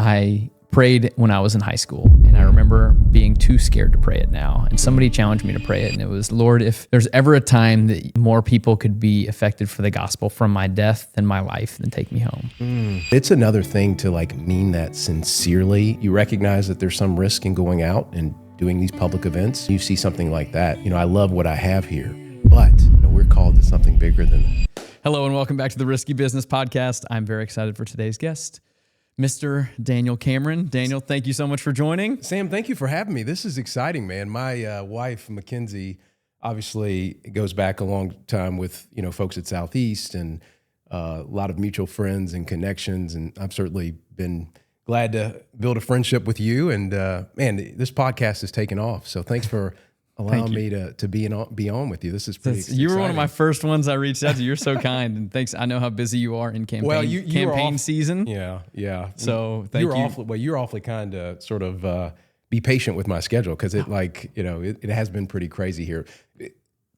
I prayed when I was in high school, and I remember being too scared to pray it now. And somebody challenged me to pray it, and it was, Lord, if there's ever a time that more people could be affected for the gospel from my death than my life, then take me home. It's another thing to mean that sincerely. You recognize that there's some risk in going out and doing these public events. You see something like that. I love what I have here, but we're called to something bigger than that. Hello, and welcome back to the Risky Business Podcast. I'm very excited for today's guest, Mr. Daniel Cameron. Daniel, thank you so much for joining. Sam, thank you for having me. This is exciting, man. My wife, Mackenzie, obviously goes back a long time with, folks at Southeast and a lot of mutual friends and connections. And I've certainly been glad to build a friendship with you. And man, this podcast has taken off. So thanks for allowing me to be on with you. This is pretty exciting. You were one of my first ones I reached out to. You're so kind, and thanks. I know how busy you are in campaign season. Yeah. So thank you. You're awfully kind to sort of be patient with my schedule because it has been pretty crazy here.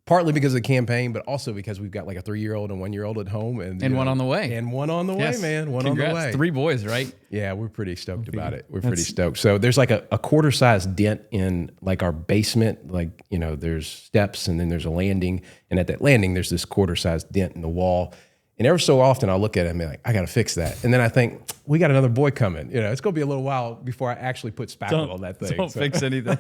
Partly because of the campaign, but also because we've got like a 3-year-old and 1-year-old at home, and one on the way. And one on the way, man. One Congrats. on the way. 3 boys, right? Yeah, we're pretty stoked about it. We're pretty stoked. So there's like a quarter-sized dent in like our basement. There's steps and then there's a landing, and at that landing there's this quarter-sized dent in the wall. And every so often I'll look at it and be like, I got to fix that. And then I think, we got another boy coming. It's going to be a little while before I actually put spackle on that thing. Don't fix anything.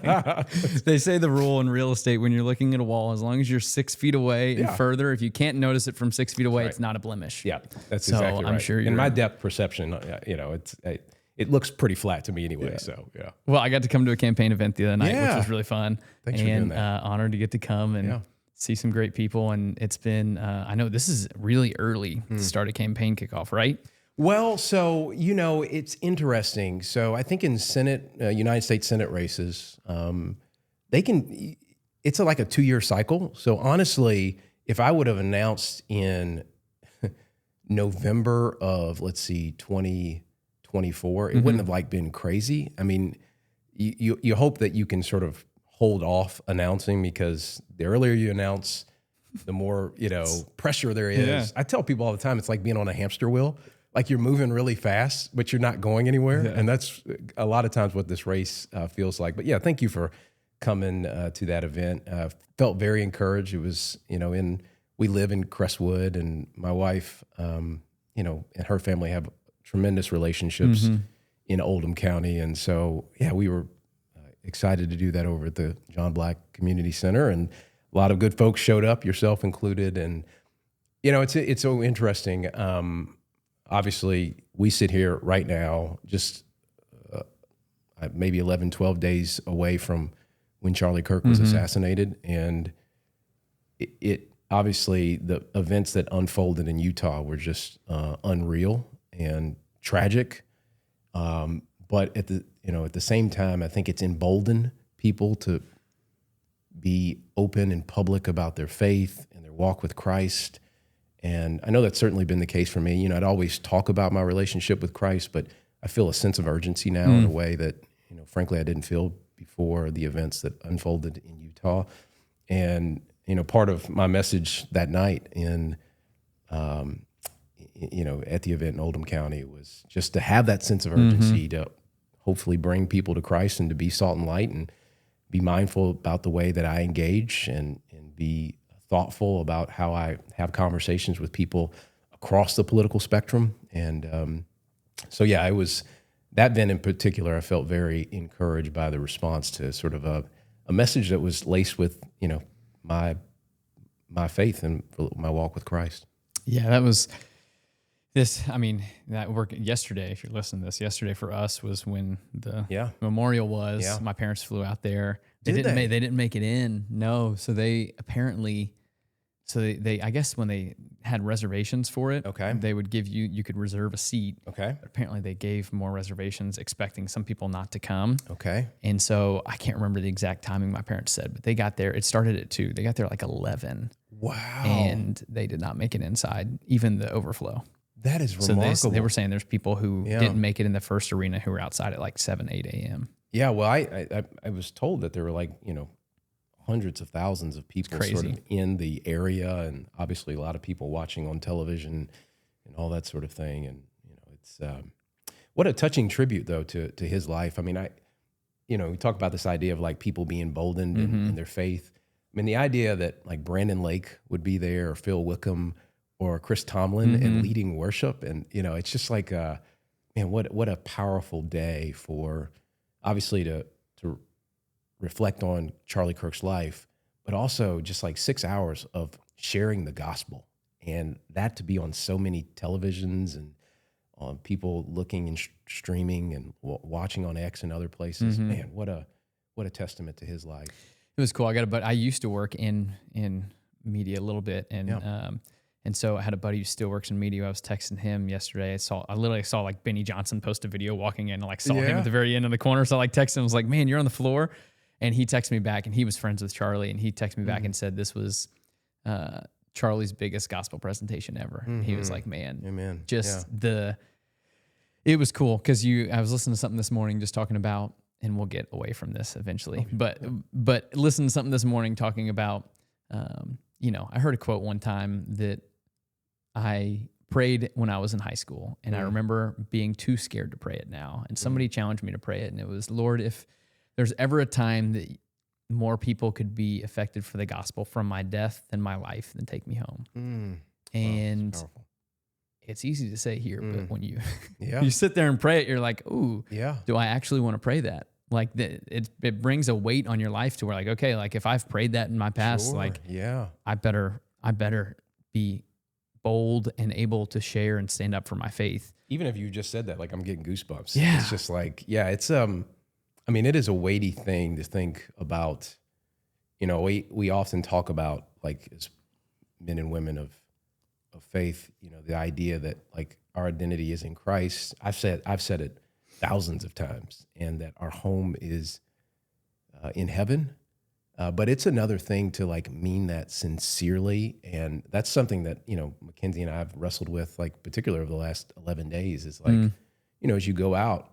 They say the rule in real estate, when you're looking at a wall, as long as you're 6 feet away and further, if you can't notice it from 6 feet away, it's not a blemish. Yeah, that's exactly right. I'm sure in my depth perception, it looks pretty flat to me anyway. Yeah. So, yeah. Well, I got to come to a campaign event the other night, which was really fun. Thanks for doing that. Honored to get to come and see some great people. And it's been, I know this is really early to start a campaign kickoff, right? Well, so, it's interesting. So I think in United States Senate races, it's like a 2-year cycle. So honestly, if I would have announced in November of, 2024, it wouldn't have been crazy. I mean, you hope that you can sort of hold off announcing, because the earlier you announce, the more, pressure there is. Yeah. I tell people all the time, it's like being on a hamster wheel. Like you're moving really fast, but you're not going anywhere. Yeah. And that's a lot of times what this race feels like. But yeah, thank you for coming to that event. Felt very encouraged. It was, we live in Crestwood, and my wife, and her family have tremendous relationships in Oldham County. And so, yeah, we were excited to do that over at the John Black Community Center, and a lot of good folks showed up, yourself included. And it's so interesting. Obviously, we sit here right now, just maybe 11, 12 days away from when Charlie Kirk was assassinated, and it obviously the events that unfolded in Utah were just unreal and tragic. But at the same time, I think it's emboldened people to be open and public about their faith and their walk with Christ. And I know that's certainly been the case for me. I'd always talk about my relationship with Christ, but I feel a sense of urgency now in a way that, frankly, I didn't feel before the events that unfolded in Utah. And, part of my message that night at the event in Oldham County was just to have that sense of urgency to hopefully bring people to Christ and to be salt and light and be mindful about the way that I engage and be thoughtful about how I have conversations with people across the political spectrum. And so, yeah, it was that event in particular. I felt very encouraged by the response to sort of a message that was laced with, my faith and my walk with Christ. Yeah, that was that worked yesterday. If you're listening to this, yesterday for us was when the memorial was. Yeah. My parents flew out there. They didn't make it in. No, so they apparently. So they I guess when they had reservations for it, they would give you could reserve a seat. Okay. But apparently they gave more reservations, expecting some people not to come. Okay. And so I can't remember the exact timing my parents said, but they got there. It started at 2. They got there like 11. Wow. And they did not make it inside, even the overflow. That is remarkable. So they were saying there's people who didn't make it in the first arena who were outside at like 7, 8 a.m. Yeah, well, I was told that there were hundreds of thousands of people sort of in the area, and obviously a lot of people watching on television and all that sort of thing. And it's what a touching tribute though to his life. I mean, we talk about this idea of like people being emboldened in their faith. I mean, the idea that like Brandon Lake would be there, or Phil Wickham, or Chris Tomlin, and leading worship, and it's just like, man, what a powerful day for, obviously to reflect on Charlie Kirk's life, but also just like 6 hours of sharing the gospel, and that to be on so many televisions and on people looking and streaming and watching on X and other places. Man, what a testament to his life. It was cool. I used to work in media a little bit, and so I had a buddy who still works in media. I was texting him yesterday. I literally saw like Benny Johnson post a video walking in, and like saw him at the very end of the corner. So I like texted him, I was like, "Man, you're on the floor." And he texted me back, and he was friends with Charlie, and he texted me back and said this was Charlie's biggest gospel presentation ever. He was like, "Man, amen." It was cool because I was listening to something this morning just talking about, and we'll get away from this eventually, but listen to something this morning talking about, I heard a quote one time that I prayed when I was in high school, and I remember being too scared to pray it now. And somebody challenged me to pray it, and it was, Lord, if there's ever a time that more people could be affected for the gospel from my death than my life, then take me home. And it's easy to say here, but when you you sit there and pray it, you're like, ooh, do I actually want to pray that? Like it brings a weight on your life to where like, okay, like if I've prayed that in my past, I better be bold and able to share and stand up for my faith. Even if you just said that, like I'm getting goosebumps. Yeah. It's just like, it's, I mean, it is a weighty thing to think about. We often talk about, like, as men and women of faith, the idea that like our identity is in Christ. I've said it thousands of times, and that our home is in heaven. But it's another thing to like mean that sincerely. And that's something that, Mackenzie and I have wrestled with, like particularly over the last 11 days is like, as you go out,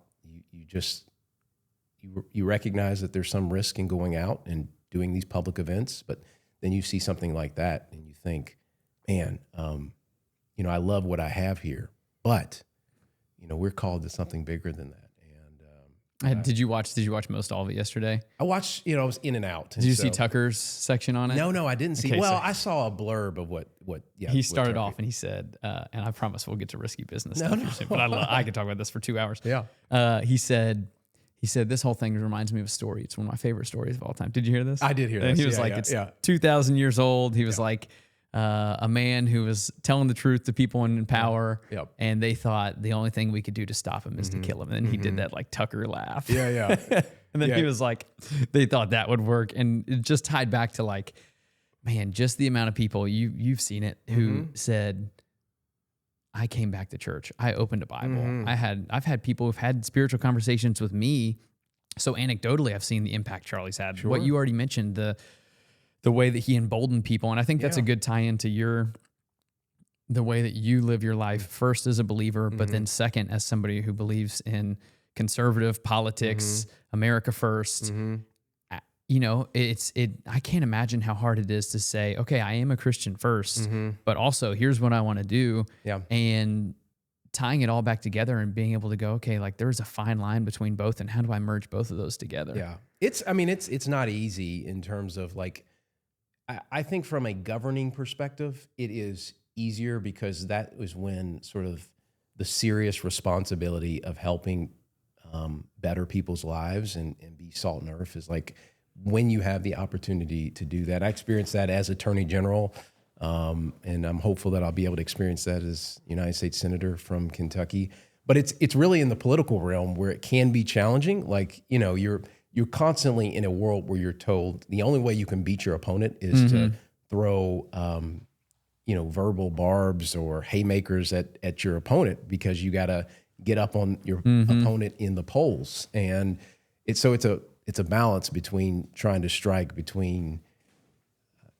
you recognize that there's some risk in going out and doing these public events, but then you see something like that and you think, man, I love what I have here, but we're called to something bigger than that. Did you watch most all of it yesterday? I watched, I was in and out. Did you see Tucker's section on it? No, I didn't see. Okay, I saw a blurb of what he started off, and he said, and I promise we'll get to risky business stuff soon, but I could talk about this for 2 hours. Yeah. He said this whole thing reminds me of a story. It's one of my favorite stories of all time. Did you hear this? I did hear this. And he was it's 2,000 years old. He was like, a man who was telling the truth to people in power, and they thought the only thing we could do to stop him is to kill him. And then he did that like Tucker laugh. Yeah. And then he was like, they thought that would work. And it just tied back to like, man, just the amount of people you've seen it who said, I came back to church. I opened a Bible. I've had people who've had spiritual conversations with me. So anecdotally, I've seen the impact Charlie's had. Sure. What you already mentioned, the way that he emboldened people. And I think that's a good tie into the way that you live your life, first as a believer, but then second as somebody who believes in conservative politics, America first. I can't imagine how hard it is to say, okay, I am a Christian first, but also here's what I want to do. Yeah. And tying it all back together and being able to go, okay, like there's a fine line between both, and how do I merge both of those together? Yeah. It's not easy in terms of like, I think from a governing perspective, it is easier because that was when sort of the serious responsibility of helping better people's lives and be salt and earth is like when you have the opportunity to do that. I experienced that as Attorney General, and I'm hopeful that I'll be able to experience that as United States Senator from Kentucky. But it's really in the political realm where it can be challenging. Like, you're constantly in a world where you're told the only way you can beat your opponent is to throw, verbal barbs or haymakers at your opponent, because you got to get up on your opponent in the polls. And it's a balance between trying to strike between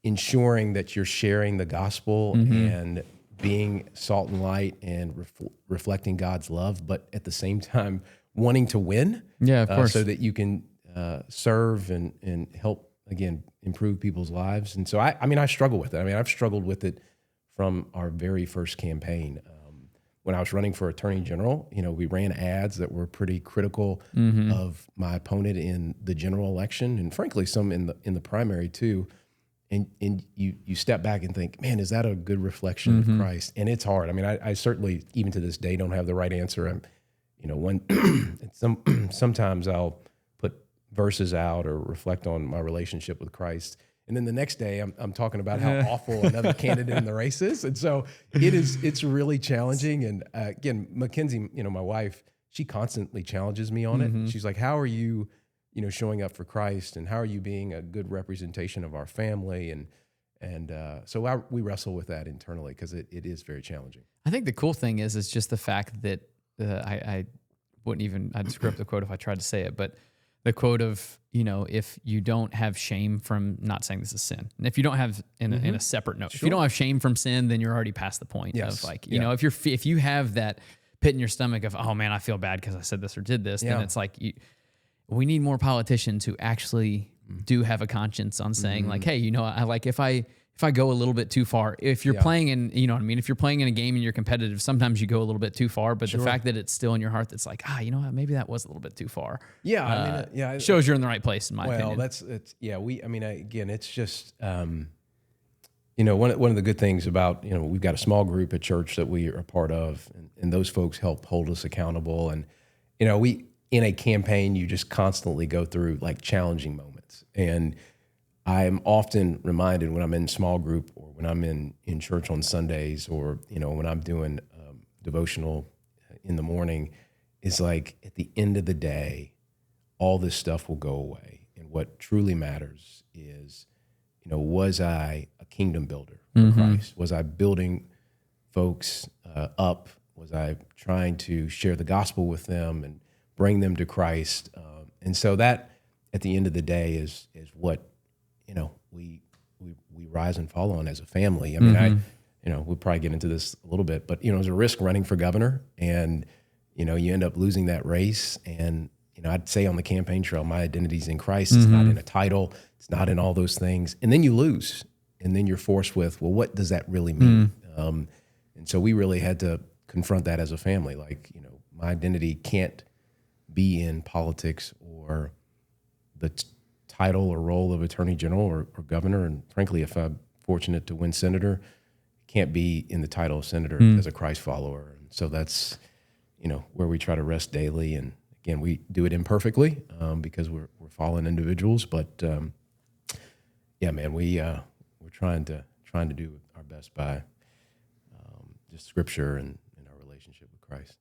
ensuring that you're sharing the gospel and being salt and light and reflecting God's love, but at the same time wanting to win. Yeah, of course. So that you can serve and help, again, improve people's lives. And so I struggle with it. I've struggled with it from our very first campaign. when I was running for Attorney General, we ran ads that were pretty critical of my opponent in the general election, and frankly, some in the primary too. And you step back and think, man, is that a good reflection of Christ? And it's hard. I mean, I certainly, even to this day, don't have the right answer. Sometimes I'll put verses out or reflect on my relationship with Christ, and then the next day I'm talking about how awful another candidate in the race is. And so it's really challenging. And again, Mackenzie, my wife, she constantly challenges me on it. She's like, how are you, showing up for Christ, and how are you being a good representation of our family? And so we wrestle with that internally, because it is very challenging. I think the cool thing is just the fact that I wouldn't even, I'd screw up the quote if I tried to say it, but the quote of, if you don't have shame from not saying this is sin, and if you don't have in a separate note, if you don't have shame from sin, then you're already past the point of like, if you have that pit in your stomach of, oh man, I feel bad because I said this or did this, then it's like, we need more politicians who actually do have a conscience on saying like, hey, I like, if I go a little bit too far, if you're playing in, if you're playing in a game and you're competitive, sometimes you go a little bit too far, but the fact that it's still in your heart, that's like, maybe that was a little bit too far. Yeah. Shows you're in the right place, in my opinion. Again, it's just, one of the good things about, we've got a small group at church that we are a part of, and those folks help hold us accountable. And, in a campaign, you just constantly go through like challenging moments. And I'm often reminded when I'm in small group, or when I'm in church on Sundays, or, when I'm doing devotional in the morning, is like, at the end of the day, all this stuff will go away. And what truly matters is, was I a kingdom builder for Christ? Was I building folks up? Was I trying to share the gospel with them and bring them to Christ? And so that, at the end of the day, is what, we rise and fall on as a family. I mean, we'll probably get into this a little bit, but, there's a risk running for governor, and, you end up losing that race. And, I'd say on the campaign trail, my identity's in Christ. It's not in a title. It's not in all those things. And then you lose, and then you're forced with, well, what does that really mean? And so we really had to confront that as a family. Like, my identity can't be in politics or the title or role of attorney general or governor. And frankly, if I'm fortunate to win senator, can't be in the title of senator as a Christ follower. And so that's, where we try to rest daily. And again, we do it imperfectly because we're fallen individuals. But man, we're trying to do our best by just scripture and our relationship with Christ.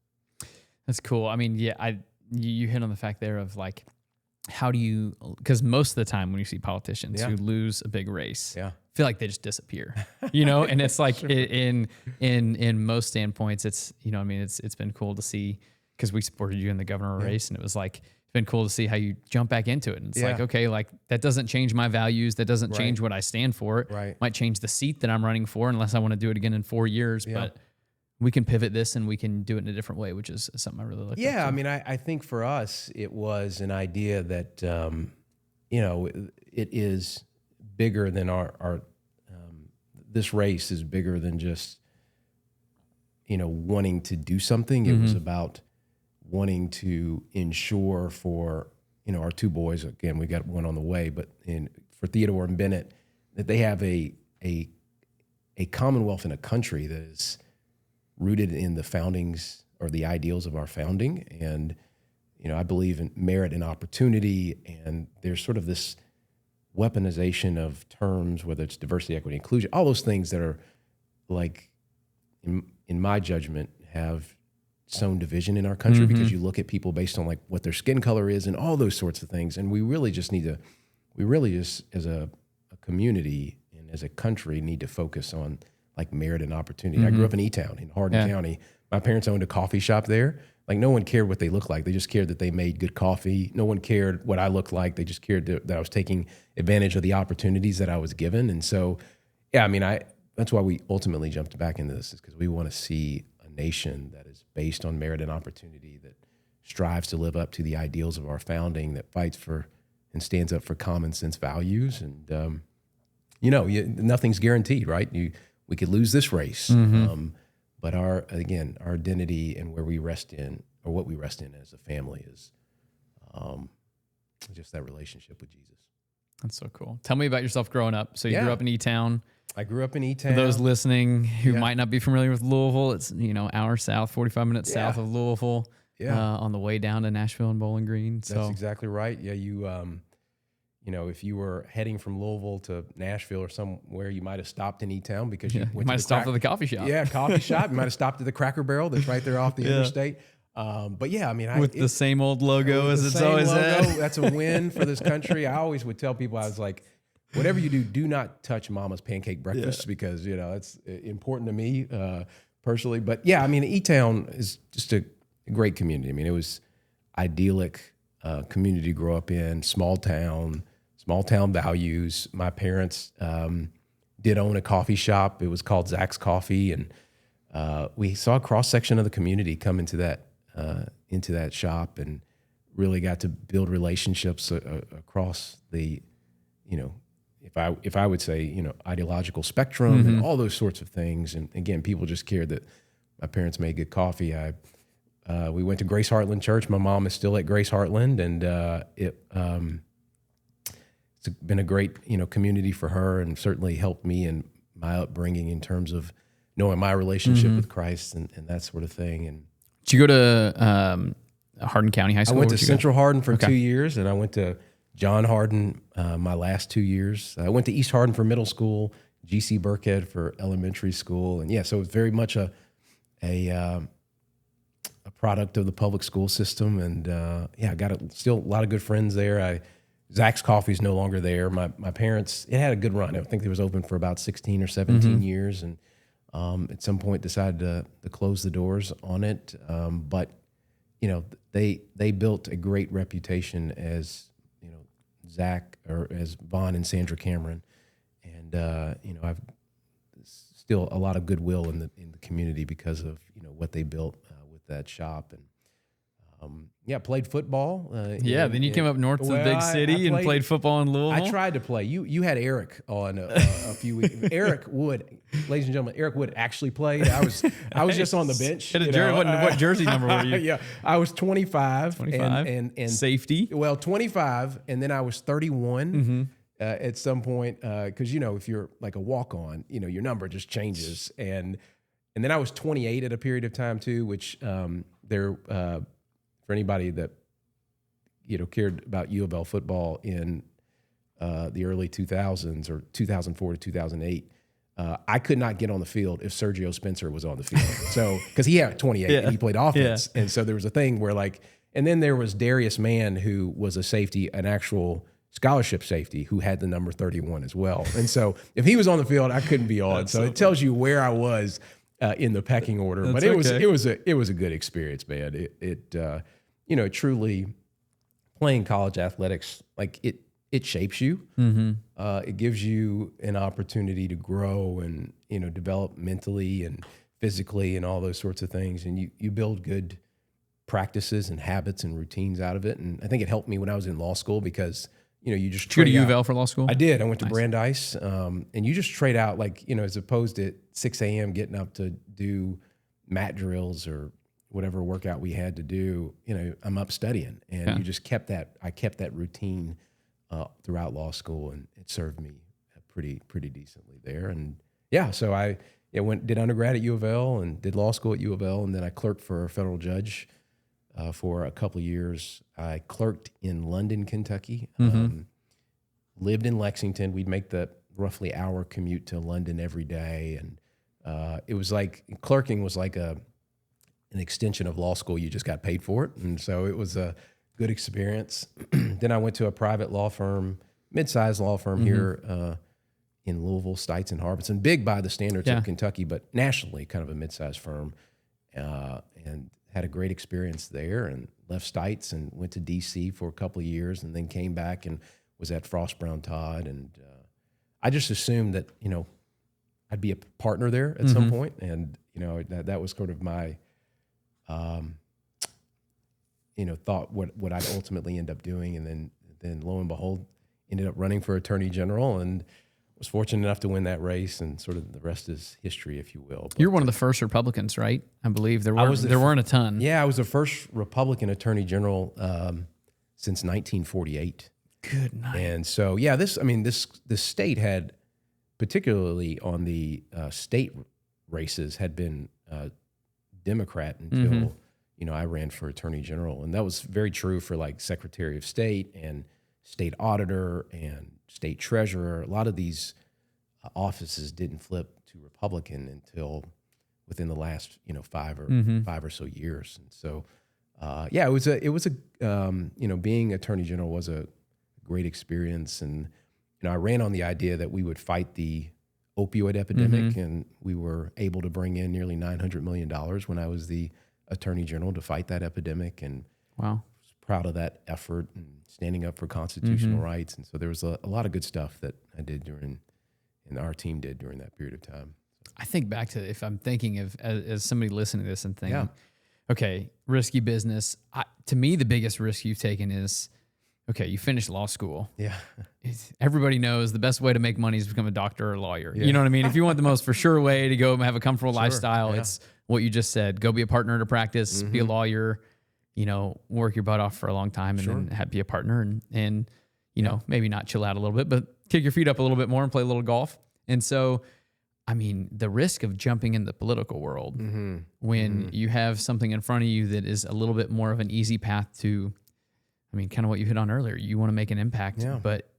That's cool. I mean, you hit on the fact there of like, how do you, because most of the time when you see politicians who lose a big race, feel like they just disappear, and it's like in most standpoints, it's, it's been cool to see, because we supported you in the governor race, and it was like, it's been cool to see how you jump back into it. And it's like, okay, like that doesn't change my values. That doesn't change what I stand for. It might change the seat that I'm running for, unless I want to do it again in 4 years, but we can pivot this and we can do it in a different way, which is something I really like. Yeah, I mean, I think for us, it was an idea that, it is bigger than our this race is bigger than just, wanting to do something. It was about wanting to ensure for, our two boys, again, we got one on the way, but for Theodore and Bennett, that they have a commonwealth and a country that is rooted in the foundings or the ideals of our founding. And, I believe in merit and opportunity. And there's sort of this weaponization of terms, whether it's diversity, equity, inclusion, all those things that are like, in my judgment, have sown division in our country, because you look at people based on like what their skin color is and all those sorts of things. And we really just as a community and as a country need to focus on like merit and opportunity. I grew up in E-Town in Hardin County. My parents owned a coffee shop there. Like, no one cared what they looked like. They just cared that they made good coffee. No one cared what I looked like. They just cared that I was taking advantage of the opportunities that I was given. And so, that's why we ultimately jumped back into this, is because we want to see a nation that is based on merit and opportunity, that strives to live up to the ideals of our founding, that fights for and stands up for common sense values. And, nothing's guaranteed, right? We could lose this race, But our identity and where we rest in, or what we rest in as a family, is just that relationship with Jesus. That's so cool. Tell me about yourself growing up. So you grew up in E-Town. I grew up in E-Town. For those listening who might not be familiar with Louisville, it's, hour south, 45 minutes south of Louisville, on the way down to Nashville and Bowling Green. So that's exactly right. Yeah, you if you were heading from Louisville to Nashville or somewhere, you might have stopped in E-Town because you might have stopped at the coffee shop. Yeah, coffee shop. You might have stopped at the Cracker Barrel that's right there off the interstate. But yeah, I mean, with the same old logo as it's always had. That's a win for this country. I always would tell people, I was like, whatever you do not touch Mama's pancake breakfast because it's important to me personally. But yeah, I mean, E-Town is just a great community. I mean, it was idyllic community to grow up in, small town values. My parents did own a coffee shop. It was called Zach's Coffee, and we saw a cross section of the community come into that shop, and really got to build relationships across the, if I would say, ideological spectrum and all those sorts of things. And again, people just cared that my parents made good coffee. We went to Grace Heartland Church. My mom is still at Grace Heartland, and it's been a great, community for her, and certainly helped me in my upbringing in terms of knowing my relationship with Christ and that sort of thing. And did you go to Hardin County High School? I went to Central Hardin for 2 years, and I went to John Hardin my last 2 years. I went to East Hardin for middle school, G.C. Burkhead for elementary school, and so it's very much a product of the public school system. And I got still a lot of good friends there. Zach's Coffee is no longer there. My parents, it had a good run. I think it was open for about 16 or 17 years, and at some point decided to close the doors on it. But they built a great reputation as Zach, or as Vaughn and Sandra Cameron, and I've still a lot of goodwill in the community because of what they built with that shop. And played football. Then you came up north to the big city and played football in Louisville. I tried to play. You had Eric on a few weeks. Eric Wood, ladies and gentlemen, Eric Wood actually played. I was just on the bench. What jersey number were you? I was 25. 25. And safety. Well, 25, and then I was 31 at some point because if you're like a walk-on, your number just changes. And then I was 28 at a period of time too, which for anybody that cared about U of L football in the early 2000s or 2004 to 2008, I could not get on the field if Sergio Spencer was on the field. So because he had 28 and he played offense, and so there was a thing where and then there was Darius Mann, who was a safety, an actual scholarship safety, who had the number 31 as well. And so if he was on the field, I couldn't be on. So it tells you where I was in the pecking order. But it was a good experience, man. It truly, playing college athletics, it shapes you. It gives you an opportunity to grow and develop mentally and physically and all those sorts of things, and you build good practices and habits and routines out of it. And I think it helped me when I was in law school because you just trade. Did you go to U of L for law school? I did. I went to Brandeis, and you just trade out as opposed to 6 a.m. getting up to do mat drills or whatever workout we had to do. I'm up studying, and you just kept that. I kept that routine throughout law school, and it served me pretty decently there. And so I did undergrad at U of L and did law school at U of L, and then I clerked for a federal judge for a couple of years. I clerked in London, Kentucky. Lived in Lexington. We'd make the roughly hour commute to London every day, and it was like clerking was like an extension of law school. You just got paid for it, and so it was a good experience. Then I went to a private law firm, mid-sized law firm here in Louisville, Stites and Harbison, big by the standards of Kentucky, but nationally kind of a mid-sized firm, and had a great experience there, and left Stites and went to D.C. for a couple of years, and then came back and was at Frost Brown Todd. And I just assumed that, I'd be a partner there at some point. And, that was sort of my, thought what I'd ultimately end up doing. And then lo and behold, ended up running for Attorney General and was fortunate enough to win that race, and sort of the rest is history, if you will. But you're one of the first Republicans, right? I believe there weren't a ton. Yeah, I was the first Republican Attorney General since 1948. Good night. And so, yeah, this state had, particularly on the state races, had been Democrat until I ran for Attorney General, and that was very true for like Secretary of State and State Auditor and State Treasurer. A lot of these offices didn't flip to Republican until within the last 5 or so years. And so, it was a being Attorney General was a great experience. And I ran on the idea that we would fight the opioid epidemic, and we were able to bring in nearly $900 million when I was the Attorney General to fight that epidemic. And wow, was proud of that effort and standing up for constitutional rights. And so there was a lot of good stuff that I did and our team did during that period of time. I think back to, if I'm thinking of as somebody listening to this and thinking, okay, risky business. To me, the biggest risk you've taken is, okay, you finished law school. Yeah. Everybody knows the best way to make money is to become a doctor or a lawyer. Yeah. You know what I mean? If you want the most for sure way to go have a comfortable lifestyle, it's what you just said. Go be a partner at a practice, be a lawyer, work your butt off for a long time, and then be a partner and maybe not chill out a little bit, but kick your feet up a little bit more and play a little golf. And so, I mean, the risk of jumping in the political world when you have something in front of you that is a little bit more of an easy path to, I mean, kind of what you hit on earlier. You want to make an impact, but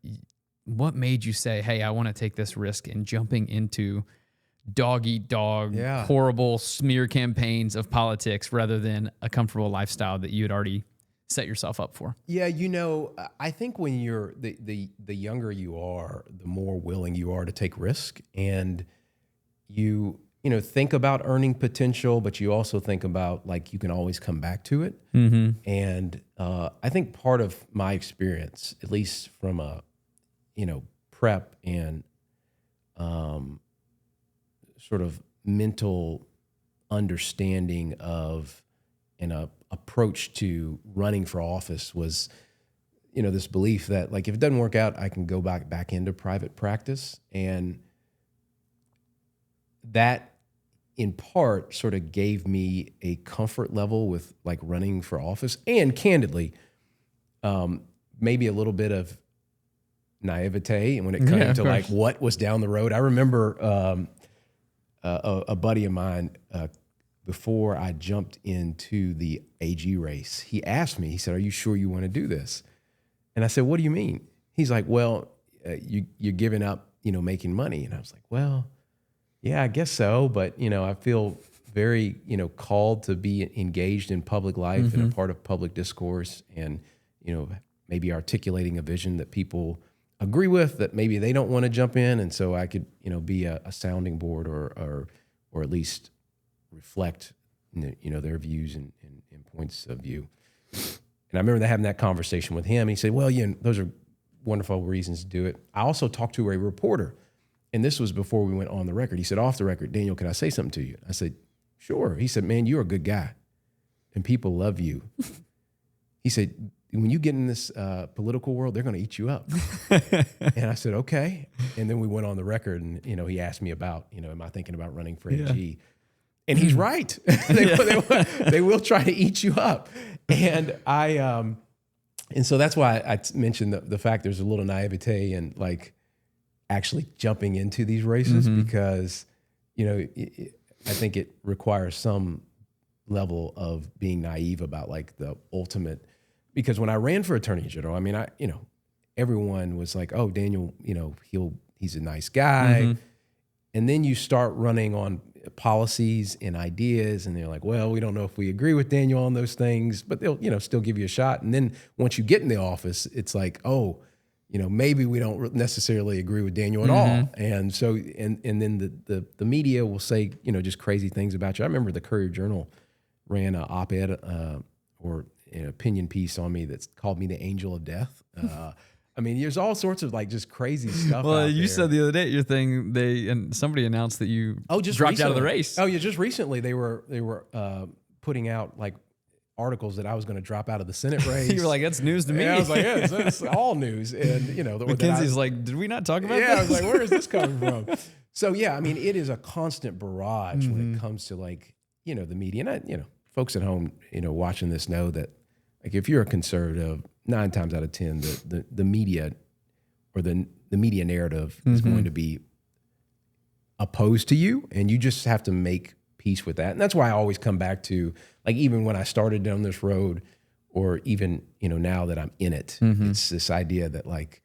what made you say, hey, I want to take this risk in jumping into dog-eat-dog, horrible smear campaigns of politics rather than a comfortable lifestyle that you had already set yourself up for? Yeah, I think when you're the younger you are, the more willing you are to take risk, and you think about earning potential, but you also think about like you can always come back to it. And I think part of my experience, at least from a prep and sort of mental understanding of an approach to running for office, was this belief that like if it doesn't work out, I can go back into private practice. And that in part sort of gave me a comfort level with like running for office, and candidly, maybe a little bit of naivete when it came to like what was down the road. I remember a buddy of mine, before I jumped into the AG race, he asked me, he said, "Are you sure you want to do this?" And I said, "What do you mean?" He's like, "Well, you're giving up, making money." And I was like, "Well, yeah, I guess so. But, I feel very, called to be engaged in public life and a part of public discourse, and, maybe articulating a vision that people agree with, that maybe they don't want to jump in. And so I could, be a sounding board or at least reflect, their views and points of view." And I remember having that conversation with him. And he said, "Well, those are wonderful reasons to do it." I also talked to a reporter, and this was before we went on the record. He said, "Off the record, Daniel, can I say something to you?" I said, "Sure." He said, "Man, you're a good guy, and people love you." He said, "When you get in this political world, they're going to eat you up." And I said, "Okay." And then we went on the record, and he asked me about, am I thinking about running for AG? And he's right. They will try to eat you up. And and so that's why I mentioned the fact there's a little naivete and like actually jumping into these races, because I think it requires some level of being naive about like the ultimate. Because when I ran for Attorney General, I mean, everyone was like, "Oh, Daniel, he's a nice guy." And then you start running on policies and ideas, and they're like, "Well, we don't know if we agree with Daniel on those things," but they'll still give you a shot. And then once you get in the office, it's like, "Oh, maybe we don't necessarily agree with Daniel at all." And so, and then the media will say, just crazy things about you. I remember the Courier-Journal ran an op-ed or an opinion piece on me that's called me the angel of death. I mean, there's all sorts of like just crazy stuff. Well, out you there. said the other day at your thing, somebody announced that you just dropped recently. out of the race. Oh yeah, just recently they were putting out like articles that I was going to drop out of the Senate race. You were like, that's news to me. I was like, yeah, it's all news. And, Mackenzie's like, did we not talk about this? I was like, where is this coming from? So, yeah, I mean, it is a constant barrage when it comes to like, the media. And, folks at home, watching this know that like if you're a conservative, 9 times out of 10, the media or the media narrative is going to be opposed to you, and you just have to make peace with that. And that's why I always come back to, like, even when I started down this road, or even, now that I'm in it, it's this idea that like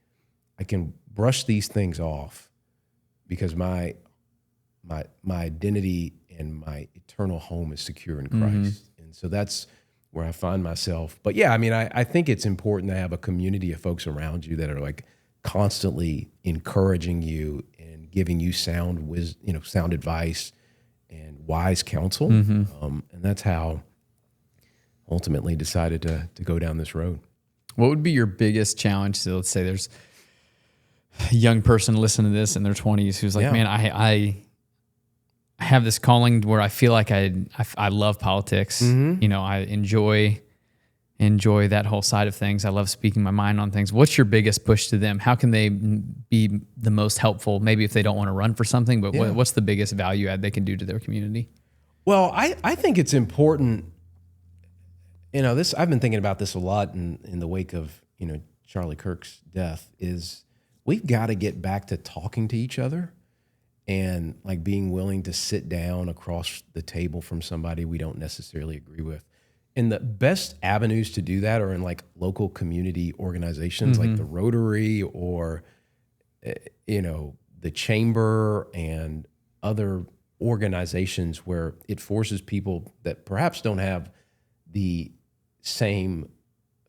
I can brush these things off because my identity and my eternal home is secure in Christ. And so that's where I find myself. But yeah, I mean, I think it's important to have a community of folks around you that are like constantly encouraging you and giving you sound advice and wise counsel. And that's how ultimately decided to go down this road. What would be your biggest challenge? So let's say there's a young person listening to this in their 20s who's like, man, I have this calling where I feel like I love politics. I enjoy that whole side of things. I love speaking my mind on things. What's your biggest push to them? How can they be the most helpful? Maybe if they don't want to run for something, but what's the biggest value add they can do to their community? Well, I think it's important. I've been thinking about this a lot in the wake of, Charlie Kirk's death, is we've got to get back to talking to each other and like being willing to sit down across the table from somebody we don't necessarily agree with. And the best avenues to do that are in like local community organizations like the Rotary or, the Chamber and other organizations where it forces people that perhaps don't have the same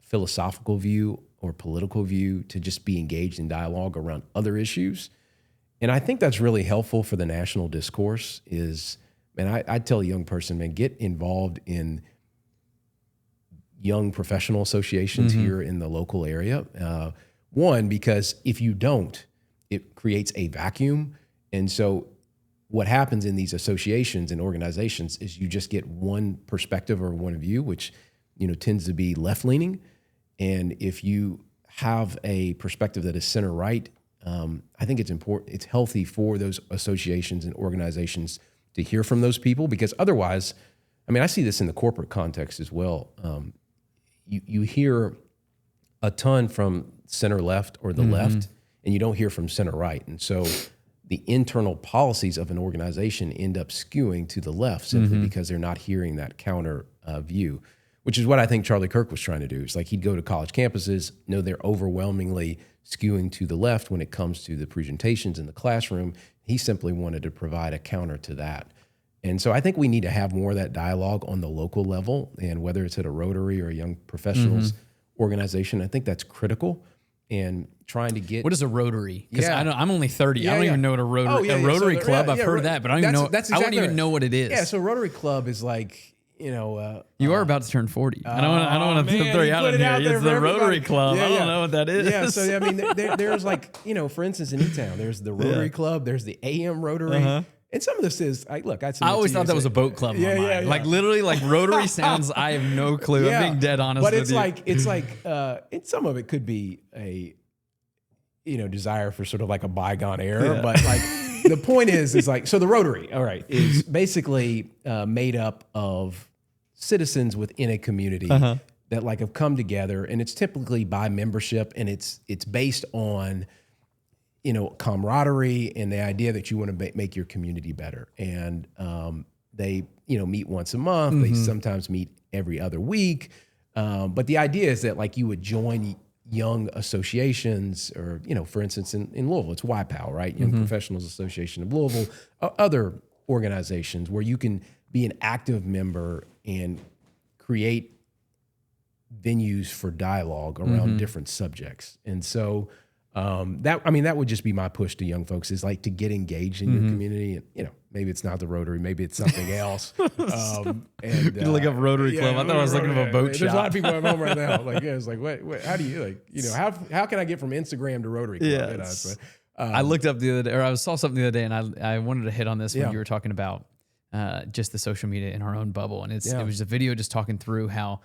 philosophical view or political view to just be engaged in dialogue around other issues. And I think that's really helpful for the national discourse is, man, I tell a young person, man, get involved in young professional associations here in the local area. One, because if you don't, it creates a vacuum. And so what happens in these associations and organizations is you just get one perspective or one view, which, tends to be left-leaning. And if you have a perspective that is center-right, I think it's important, it's healthy for those associations and organizations to hear from those people, because otherwise, I mean, I see this in the corporate context as well. You hear a ton from center left or the left, and you don't hear from center right. And so the internal policies of an organization end up skewing to the left simply because they're not hearing that counter view, which is what I think Charlie Kirk was trying to do. It's like he'd go to college campuses, know they're overwhelmingly skewing to the left when it comes to the presentations in the classroom. He simply wanted to provide a counter to that. And so I think we need to have more of that dialogue on the local level, and whether it's at a Rotary or a young professionals organization, I think that's critical. And trying to get... What is a Rotary? Because I'm only 30. I don't even know what a Rotary club, I've heard that, but I don't even know. I wouldn't even know what it is. Yeah, so Rotary Club is like, you are about to turn 40. I don't want to throw you out in here. It's the Rotary Club. I don't know what that is. Yeah, so I mean, there's like, for instance, in E-Town, there's the Rotary Club, there's the AM Rotary. And some of this is, I always thought that was a boat club in my mind. Like literally, like Rotary sounds, I have no clue. I'm being dead honest with you. But it's like, some of it could be a, desire for sort of like a bygone era. But like, the point is like, so the Rotary, all right, is basically made up of citizens within a community that like have come together, and it's typically by membership, and it's based on, camaraderie and the idea that you want to make your community better. And they, meet once a month. They sometimes meet every other week. But the idea is that like you would join young associations, or, for instance, in Louisville, it's YPAL, right? Young Professionals Association of Louisville, other organizations where you can be an active member and create venues for dialogue around different subjects. And so that would just be my push to young folks, is like to get engaged in your community. And, maybe it's not the Rotary, maybe it's something else. You look up Rotary Club. I thought I was looking at a boat shop. There's a lot of people at home right now. Like, it's like, what, how do you how can I get from Instagram to Rotary Club? I looked up the other day, or I saw something the other day, and I wanted to hit on this when you were talking about just the social media in our own bubble. And it was a video just talking through how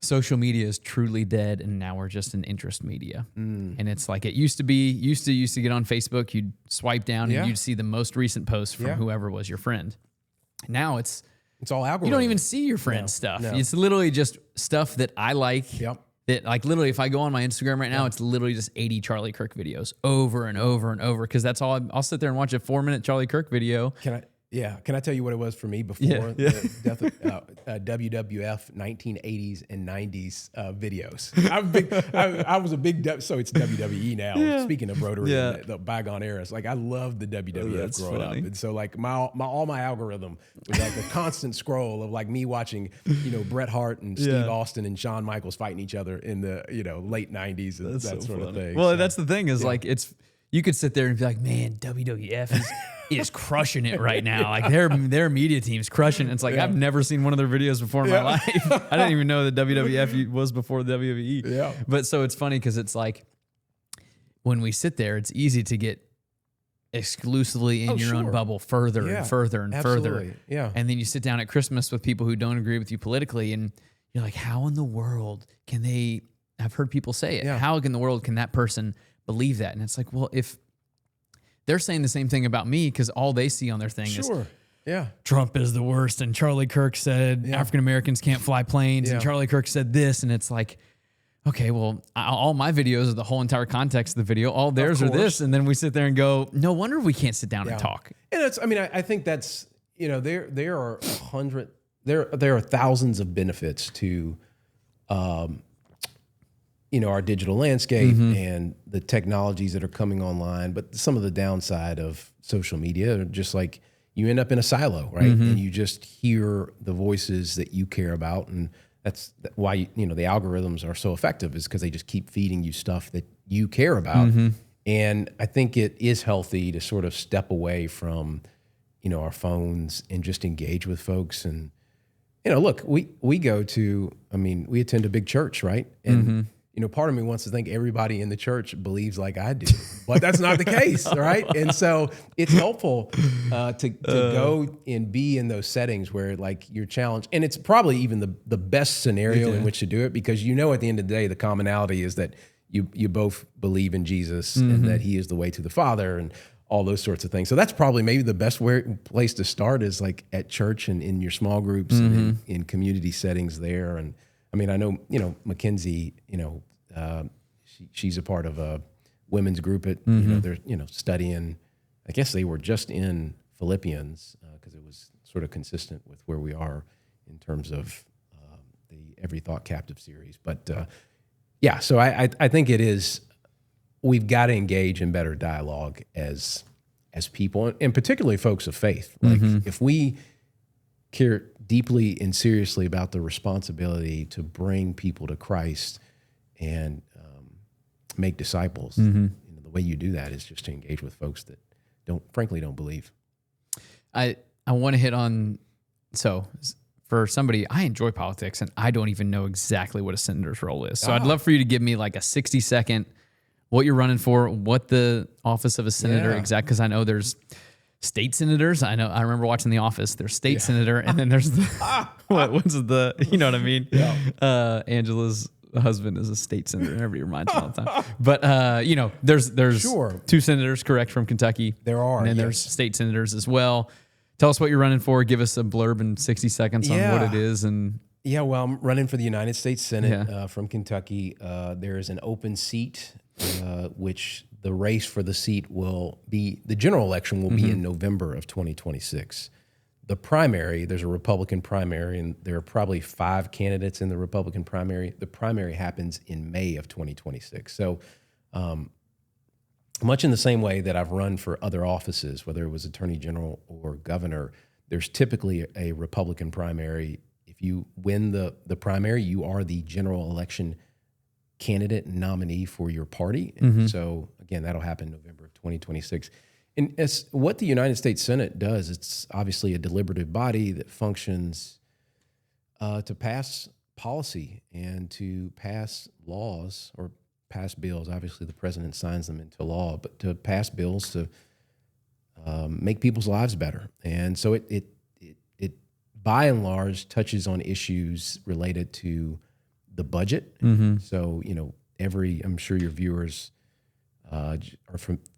social media is truly dead, and now we're just an interest media. And it's like it used to be. Used to get on Facebook, you'd swipe down and you'd see the most recent post from whoever was your friend. Now it's all algorithm. You don't even see your friend's stuff. No. It's literally just stuff that I like. Yep. That like literally, if I go on my Instagram right now, it's literally just 80 Charlie Kirk videos over and over and over, because that's all. I'll sit there and watch a 4-minute Charlie Kirk video. Can I tell you what it was for me before the death of WWF 1980s and 90s videos? I was a big, so it's WWE now. Yeah. Speaking of rotary, the bygone eras, like I loved the WWF growing up, and so like all my algorithm was like a constant scroll of like me watching, Bret Hart and Steve Austin and Shawn Michaels fighting each other in the late 90s and that sort of thing. Well, that's the thing is like you could sit there and be like, man, WWF is crushing it right now. Like their media team's crushing it. It's like I've never seen one of their videos before in my life. I didn't even know that WWF was before the WWE. Yeah. But so it's funny because it's like when we sit there, it's easy to get exclusively in your own bubble further and further and further. Yeah. And then you sit down at Christmas with people who don't agree with you politically, and you're like, how in the world can they? I've heard people say it. Yeah. How in the world can that person believe that? And it's like, well, if they're saying the same thing about me, because all they see on their thing is Trump is the worst, and Charlie Kirk said African Americans can't fly planes, and Charlie Kirk said this, and it's like, okay, well, all my videos are the whole entire context of the video. All theirs are this, and then we sit there and go, no wonder we can't sit down and talk. And it's, I think that's there are there are thousands of benefits to our digital landscape and the technologies that are coming online. But some of the downside of social media are just like you end up in a silo, right? And you just hear the voices that you care about. And that's why, the algorithms are so effective, is because they just keep feeding you stuff that you care about. And I think it is healthy to sort of step away from, our phones and just engage with folks. And, look, we go to, we attend a big church, right? And part of me wants to think everybody in the church believes like I do, but that's not the case, right? And so it's helpful to go and be in those settings where like you're challenged. And it's probably even the best scenario in which to do it, because at the end of the day, the commonality is that you both believe in Jesus and that he is the way to the Father and all those sorts of things. So that's probably maybe the best place to start, is like at church and in your small groups and in community settings there. And I know, Mackenzie, she's a part of a women's group at, they're, studying, I guess they were just in Philippians because it was sort of consistent with where we are in terms of the Every Thought Captive series. But so I think it is, we've got to engage in better dialogue as people, and particularly folks of faith. Like if we care deeply and seriously about the responsibility to bring people to Christ and make disciples, the way you do that is just to engage with folks that frankly don't believe. I want to hit on, so for somebody, I enjoy politics and I don't even know exactly what a senator's role is. So I'd love for you to give me like a 60-second, what you're running for, what the office of a senator exact, because I know there's state senators. I remember watching The Office. There's state senator, and then there's the what's the, you know what I mean? Yeah. Angela's husband is a state senator. It never reminds me all the time. But there's two senators, correct, from Kentucky. There are, and then there's state senators as well. Tell us what you're running for. Give us a blurb in 60 seconds on what it is. And well, I'm running for the United States Senate from Kentucky. There is an open seat, which the race for the seat the general election will be in November of 2026. The primary, there's a Republican primary, and there are probably 5 candidates in the Republican primary. The primary happens in May of 2026. So much in the same way that I've run for other offices, whether it was attorney general or governor, there's typically a Republican primary. If you win the primary, you are the general election candidate and nominee for your party. And so, again, that'll happen November of 2026. And as what the United States Senate does, it's obviously a deliberative body that functions to pass policy and to pass laws or pass bills. Obviously, the president signs them into law, but to pass bills to make people's lives better. And so it by and large touches on issues related to the budget. So, I'm sure your viewers are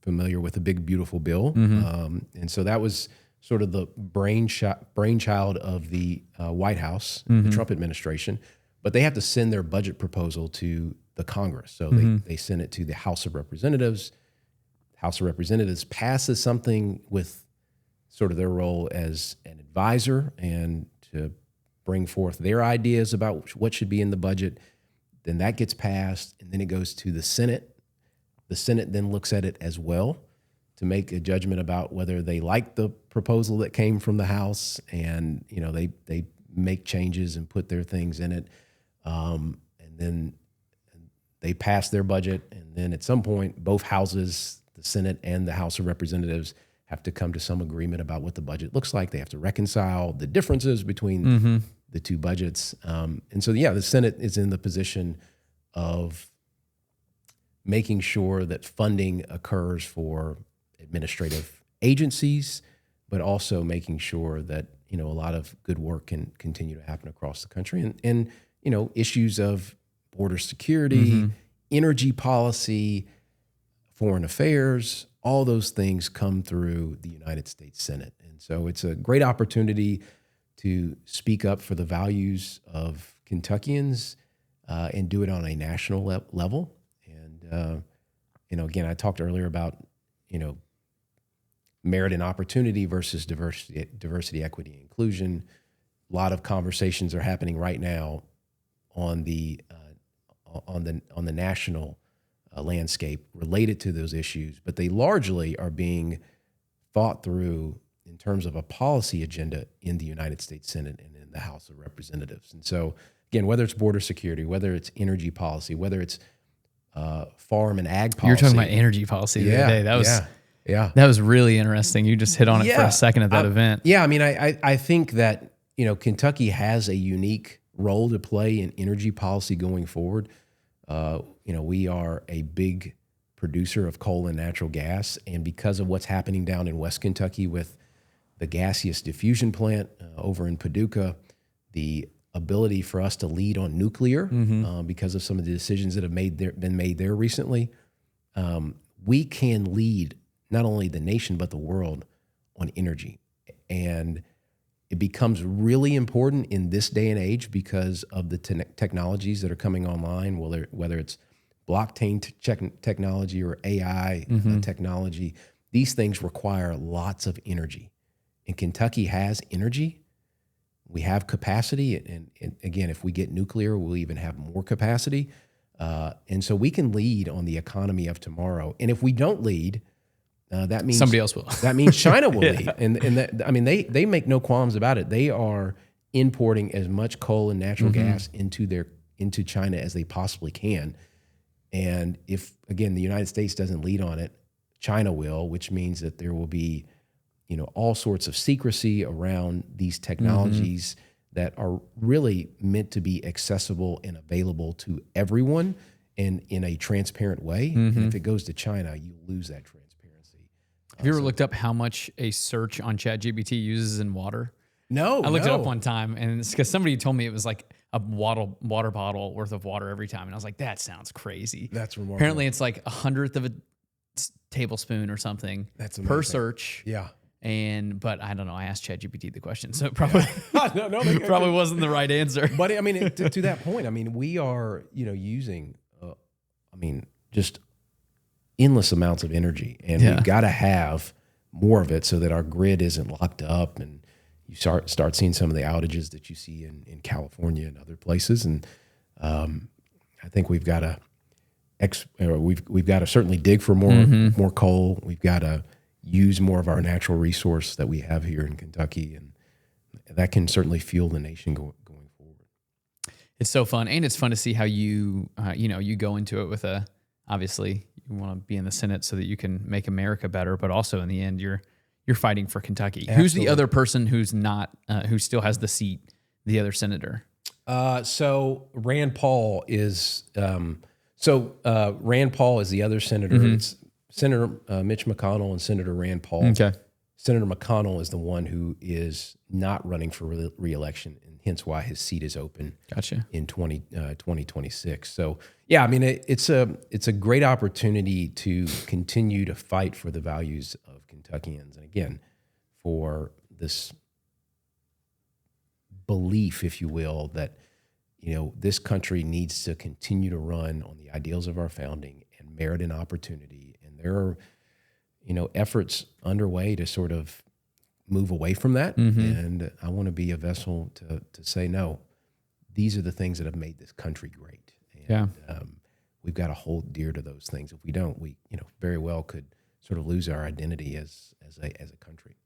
familiar with the Big Beautiful Bill. And so that was sort of the brainchild of the White House, the Trump administration. But they have to send their budget proposal to the Congress. So they send it to the House of Representatives. House of Representatives passes something with sort of their role as an advisor and to bring forth their ideas about what should be in the budget. Then that gets passed, and then it goes to the Senate. The Senate then looks at it as well to make a judgment about whether they like the proposal that came from the House, and they make changes and put their things in it, and then they pass their budget, and then at some point, both houses, the Senate and the House of Representatives, have to come to some agreement about what the budget looks like. They have to reconcile the differences between the two budgets. And so, the Senate is in the position of making sure that funding occurs for administrative agencies, but also making sure that, a lot of good work can continue to happen across the country. And issues of border security, energy policy, foreign affairs, all those things come through the United States Senate. And so it's a great opportunity to speak up for the values of Kentuckians and do it on a national level. And, again, I talked earlier about, merit and opportunity versus diversity, equity, and inclusion. A lot of conversations are happening right now on the national landscape related to those issues, but they largely are being thought through in terms of a policy agenda in the United States Senate and in the House of Representatives. And so, again, whether it's border security, whether it's energy policy, whether it's farm and ag policy. You were talking about energy policy the other day. That was really interesting. You just hit on it for a second at that event. Yeah, I mean, I think that, Kentucky has a unique role to play in energy policy going forward. We are a big producer of coal and natural gas, and because of what's happening down in West Kentucky with the gaseous diffusion plant over in Paducah, the ability for us to lead on nuclear because of some of the decisions that have been made there recently, we can lead not only the nation but the world on energy. And it becomes really important in this day and age because of the technologies that are coming online, whether it's blockchain technology or AI technology. These things require lots of energy. And Kentucky has energy. We have capacity. And again, if we get nuclear, we'll even have more capacity. And so we can lead on the economy of tomorrow. And if we don't lead, that means somebody else will. That means China will lead. And they make no qualms about it. They are importing as much coal and natural gas into China as they possibly can. And if, again, the United States doesn't lead on it, China will, which means that there will be, all sorts of secrecy around these technologies that are really meant to be accessible and available to everyone and in a transparent way. And if it goes to China, you lose that transparency. Have you ever looked up how much a search on ChatGPT uses in water? No, I looked it up one time, and it's because somebody told me it was like a water bottle worth of water every time, and I was like, that sounds crazy. That's remarkable. Apparently, it's like 1/100 of a tablespoon or something per search. Yeah. But I don't know. I asked ChatGPT the question, so it probably probably wasn't the right answer. But I mean, to that point, I mean, we are using, just endless amounts of energy, and we've got to have more of it so that our grid isn't locked up, and you start seeing some of the outages that you see in California and other places. And I think we've got to we've got to certainly dig for more coal. We've got to use more of our natural resource that we have here in Kentucky, and that can certainly fuel the nation going forward. It's so fun, and it's fun to see how you go into it with obviously you want to be in the Senate so that you can make America better, but also in the end you're fighting for Kentucky. Absolutely. Who's the other person who's not who still has the seat? The other senator. So Rand Paul is Rand Paul is the other senator. It's Senator Mitch McConnell and Senator Rand Paul. Okay. Senator McConnell is the one who is not running for re-election, and hence why his seat is open. Gotcha. In 2026. So yeah, I mean, it's a great opportunity to continue to fight for the values of Kentuckians, and again, for this belief, if you will, that this country needs to continue to run on the ideals of our founding and merit and opportunity. And there are, efforts underway to sort of move away from that. Mm-hmm. And I want to be a vessel to say, no, these are the things that have made this country great. And we've got to hold dear to those things. If we don't, we, very well could sort of lose our identity as a country.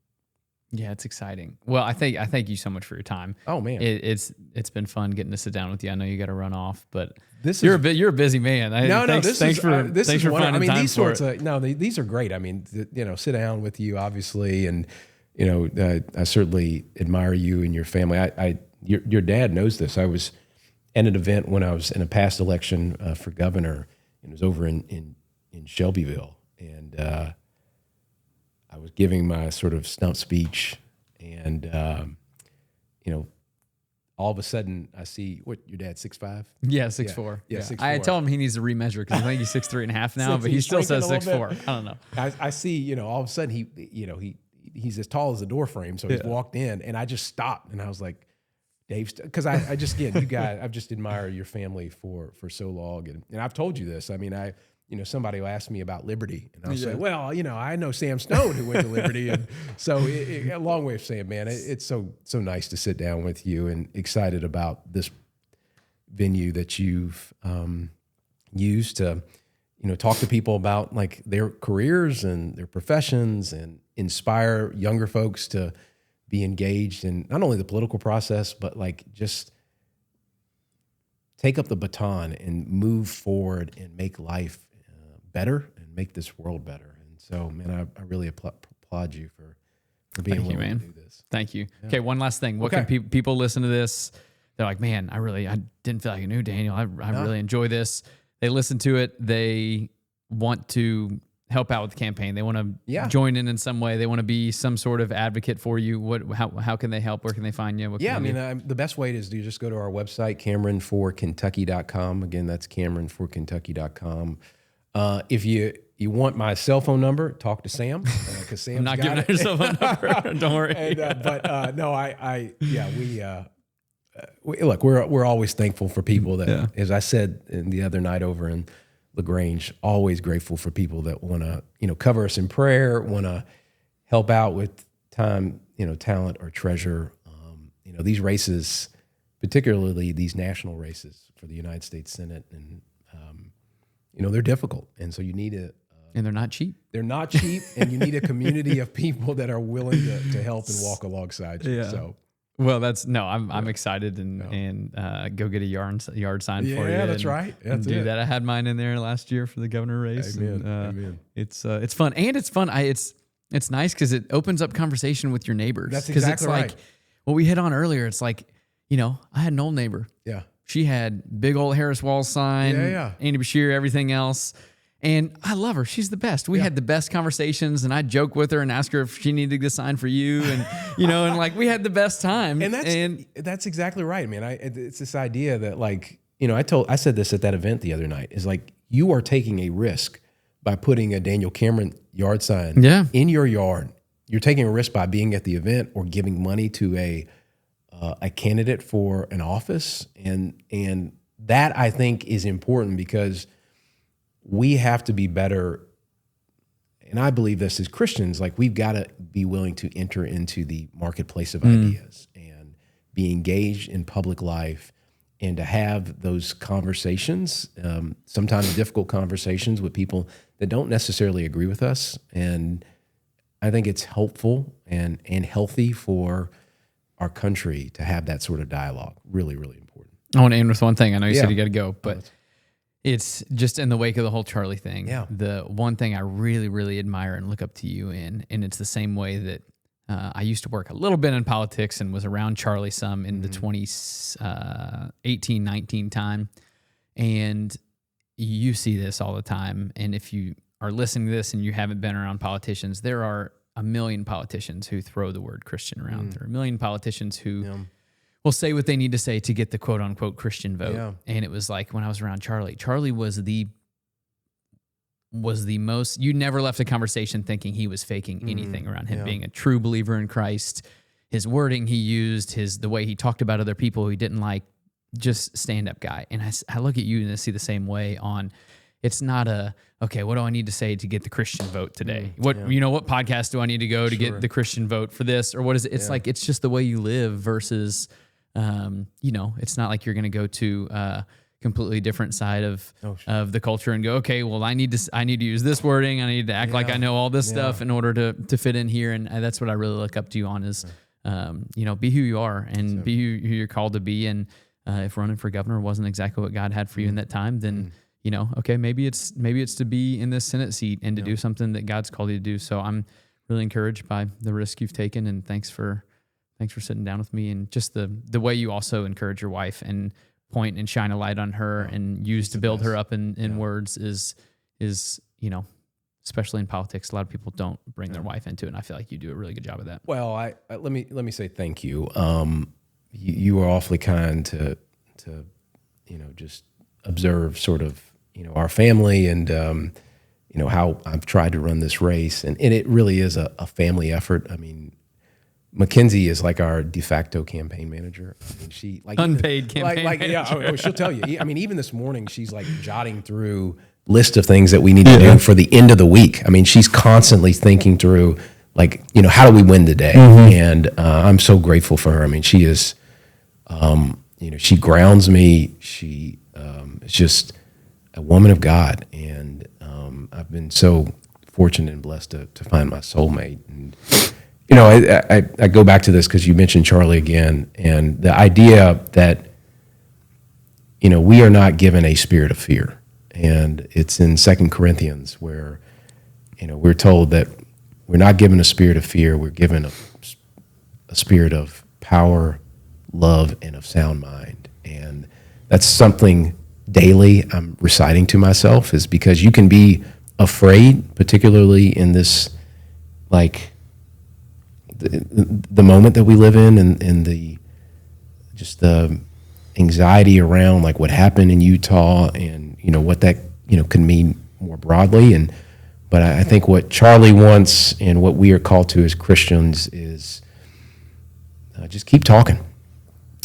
Yeah, it's exciting. Well, I thank you so much for your time. Oh man, it's been fun getting to sit down with you. I know you got to run off, but you're a busy man. Thanks for finding time these for sorts it. These are great. I mean, sit down with you, obviously, and I certainly admire you and your family. Your dad knows this. I was at an event when I was in a past election for governor, and it was over in Shelbyville, and I was giving my sort of stump speech, and all of a sudden I see your dad's 6'5"? Yeah, 6'4". Yeah, 6'4". I told him he needs to remeasure because I think he's 6'3.5" now, but he still says 6'4". I don't know. I see, all of a sudden he's as tall as the door frame, so he's walked in, and I just stopped, and I was like, Dave, because I just, again, you guys, I've just admired your family for so long, and I've told you this. I mean, somebody will ask me about Liberty, and I'll say, well, I know Sam Stone who went to Liberty, and so a long way of saying, man, it's so nice to sit down with you, and excited about this venue that you've used to, talk to people about like their careers and their professions, and inspire younger folks to be engaged in not only the political process, but like just take up the baton and move forward and make life better and make this world better. And so, man, I really applaud you for being willing to do this. Thank you. Yeah. Okay, one last thing. What can people listen to this? They're like, man, I didn't feel like I knew Daniel. I really enjoy this. They listen to it. They want to help out with the campaign. They want to join in some way. They want to be some sort of advocate for you. How can they help? Where can they find you? The best way is to just go to our website, CameronForKentucky.com. Again, that's CameronForKentucky.com. If you want my cell phone number, talk to Sam, because Sam's I'm not giving out your cell phone number. Don't worry. Look, we're always thankful for people that, as I said the other night over in LaGrange, always grateful for people that want to, cover us in prayer, want to help out with time, talent or treasure. These races, particularly these national races for the United States Senate, and they're difficult, and so you need and they're not cheap. They're not cheap, and you need a community of people that are willing to help and walk alongside you. Yeah. So. Well, I'm excited and go get a yard sign for you. Yeah, that's right. And do that. I had mine in there last year for the governor race. Amen. And, Amen. It's fun, and it's fun. It's nice because it opens up conversation with your neighbors. That's exactly right. Like what we hit on earlier. It's like, I had an old neighbor. Yeah. She had big old Harris Wall sign. Yeah. Andy Bashir, everything else. And I love her. She's the best. We had the best conversations, and I'd joke with her and ask her if she needed to sign for you, and and like we had the best time. And that's exactly right. I mean, it's this idea that like I said this at that event the other night, is like you are taking a risk by putting a Daniel Cameron yard sign in your yard. You're taking a risk by being at the event or giving money to a candidate for an office, and that I think is important because we have to be better, and I believe this as Christians, like we've got to be willing to enter into the marketplace of ideas and be engaged in public life, and to have those conversations, sometimes difficult conversations with people that don't necessarily agree with us. And I think it's helpful and healthy for our country to have that sort of dialogue. Really, really important. I want to end with one thing. I know you said you got to go, but it's just in the wake of the whole Charlie thing. Yeah. The one thing I really, really admire and look up to you in, and it's the same way that I used to work a little bit in politics and was around Charlie some in the 2018, 19 time. And you see this all the time. And if you are listening to this and you haven't been around politicians, there are a million politicians who throw the word Christian around. There are a million politicians who will say what they need to say to get the quote unquote Christian vote. Yeah. And it was like when I was around Charlie was the most, you never left a conversation thinking he was faking anything around him being a true believer in Christ. His wording he used, the way he talked about other people who he didn't like, just stand-up guy. And I look at you and I see the same way on, it's not okay, what do I need to say to get the Christian vote today? What podcast do I need to go to get the Christian vote for this? Or what is it? It's like, it's just the way you live versus, it's not like you're going to go to completely different side of the culture and go, okay, well, I need to use this wording. I need to act like I know all this stuff in order to fit in here. And that's what I really look up to you on is, be who you are and be who you're called to be. And if running for governor wasn't exactly what God had for you in that time, then, okay, maybe it's to be in this Senate seat and to do something that God's called you to do. So I'm really encouraged by the risk you've taken, and thanks for sitting down with me, and just the way you also encourage your wife and point and shine a light on her and use to build her up in words is, especially in politics, a lot of people don't bring their wife into it. And I feel like you do a really good job of that. Well, let me say thank you. You were awfully kind to just observe sort of, our family and, how I've tried to run this race. And it really is a family effort. I mean, Mackenzie is like our de facto campaign manager. I mean, she unpaid campaign manager. Yeah, she'll tell you. I mean, even this morning, she's like jotting through list of things that we need to do for the end of the week. I mean, she's constantly thinking through, like, how do we win today? And I'm so grateful for her. I mean, she is, she grounds me. She is just a woman of God, and I've been so fortunate and blessed to find my soulmate. And I go back to this because you mentioned Charlie again, and the idea that we are not given a spirit of fear, and it's in 2 Corinthians where we're told that we're not given a spirit of fear, we're given a spirit of power, love, and of sound mind. And that's something daily I'm reciting to myself, is because you can be afraid, particularly in this, like, the moment that we live in, and the anxiety around like what happened in Utah, and what that can mean more broadly. But I think what Charlie wants and what we are called to as Christians is just keep talking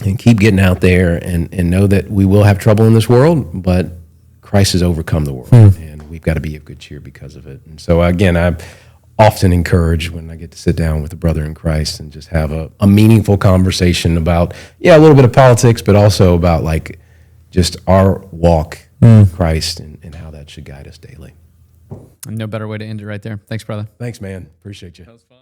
and keep getting out there, and know that we will have trouble in this world, but Christ has overcome the world, and we've got to be of good cheer because of it. And so again, I'm often encouraged when I get to sit down with a brother in Christ and just have a meaningful conversation about, a little bit of politics, but also about like just our walk with Christ and how that should guide us daily. No better way to end it right there. Thanks, brother. Thanks, man. Appreciate you. That was fun.